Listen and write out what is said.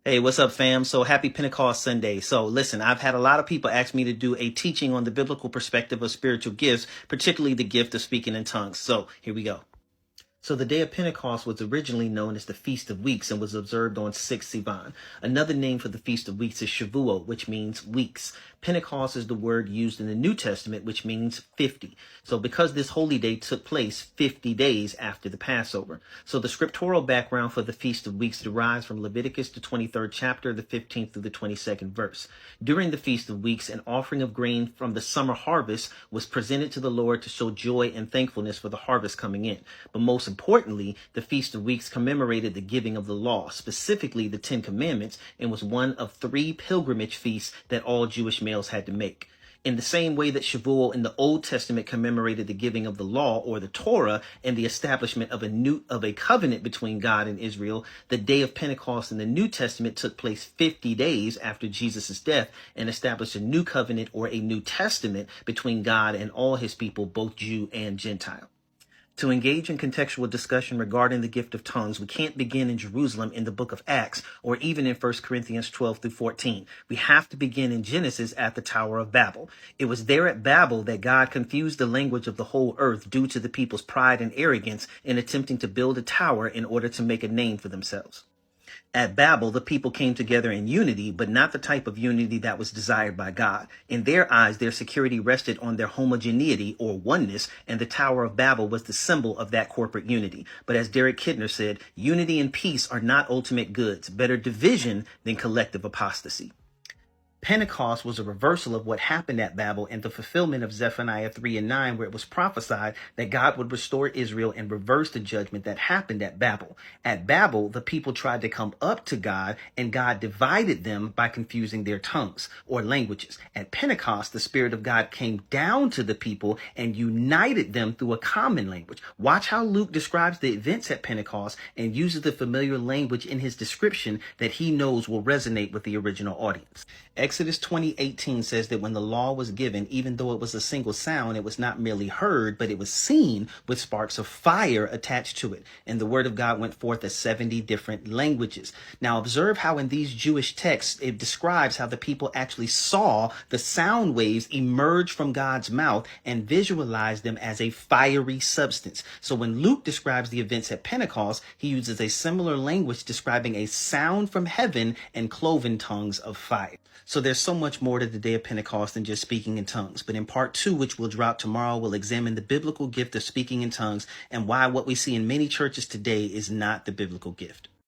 Hey, what's up, fam? So happy Pentecost Sunday. So listen, I've had a lot of people ask me to do a teaching on the biblical perspective of spiritual gifts, particularly the gift of speaking in tongues. So here we go. So the day of Pentecost was originally known as the Feast of Weeks and was observed on 6 Sivan. Another name for the Feast of Weeks is Shavuot, which means weeks. Pentecost is the word used in the New Testament, which means 50. So because this holy day took place 50 days after the Passover. So the scriptural background for the Feast of Weeks derives from Leviticus, the 23rd chapter, the 15th through the 22nd verse. During the Feast of Weeks, an offering of grain from the summer harvest was presented to the Lord to show joy and thankfulness for the harvest coming in. But most importantly, the Feast of Weeks commemorated the giving of the law, specifically the Ten Commandments, and was one of 3 pilgrimage feasts that all Jewish males had to make. In the same way that Shavuot in the Old Testament commemorated the giving of the law or the Torah and the establishment of a covenant between God and Israel, the day of Pentecost in the New Testament took place 50 days after Jesus' death and established a new covenant or a new testament between God and all his people, both Jew and Gentile. To engage in contextual discussion regarding the gift of tongues, we can't begin in Jerusalem in the book of Acts or even in 1 Corinthians 12 through 14. We have to begin in Genesis at the Tower of Babel. It was there at Babel that God confused the language of the whole earth due to the people's pride and arrogance in attempting to build a tower in order to make a name for themselves. At Babel, the people came together in unity, but not the type of unity that was desired by God. In their eyes, their security rested on their homogeneity or oneness, and the Tower of Babel was the symbol of that corporate unity. But as Derek Kidner said, unity and peace are not ultimate goods, better division than collective apostasy. Pentecost was a reversal of what happened at Babel and the fulfillment of Zephaniah 3 and 9, where it was prophesied that God would restore Israel and reverse the judgment that happened at Babel. At Babel, the people tried to come up to God, and God divided them by confusing their tongues or languages. At Pentecost, the Spirit of God came down to the people and united them through a common language. Watch how Luke describes the events at Pentecost and uses the familiar language in his description that he knows will resonate with the original audience. Exodus 20:18 says that when the law was given, even though it was a single sound, it was not merely heard, but it was seen with sparks of fire attached to it. And the word of God went forth as 70 different languages. Now observe how in these Jewish texts, it describes how the people actually saw the sound waves emerge from God's mouth and visualized them as a fiery substance. So when Luke describes the events at Pentecost, he uses a similar language describing a sound from heaven and cloven tongues of fire. So there's so much more to the day of Pentecost than just speaking in tongues. But in part 2, which will drop tomorrow, we'll examine the biblical gift of speaking in tongues and why what we see in many churches today is not the biblical gift.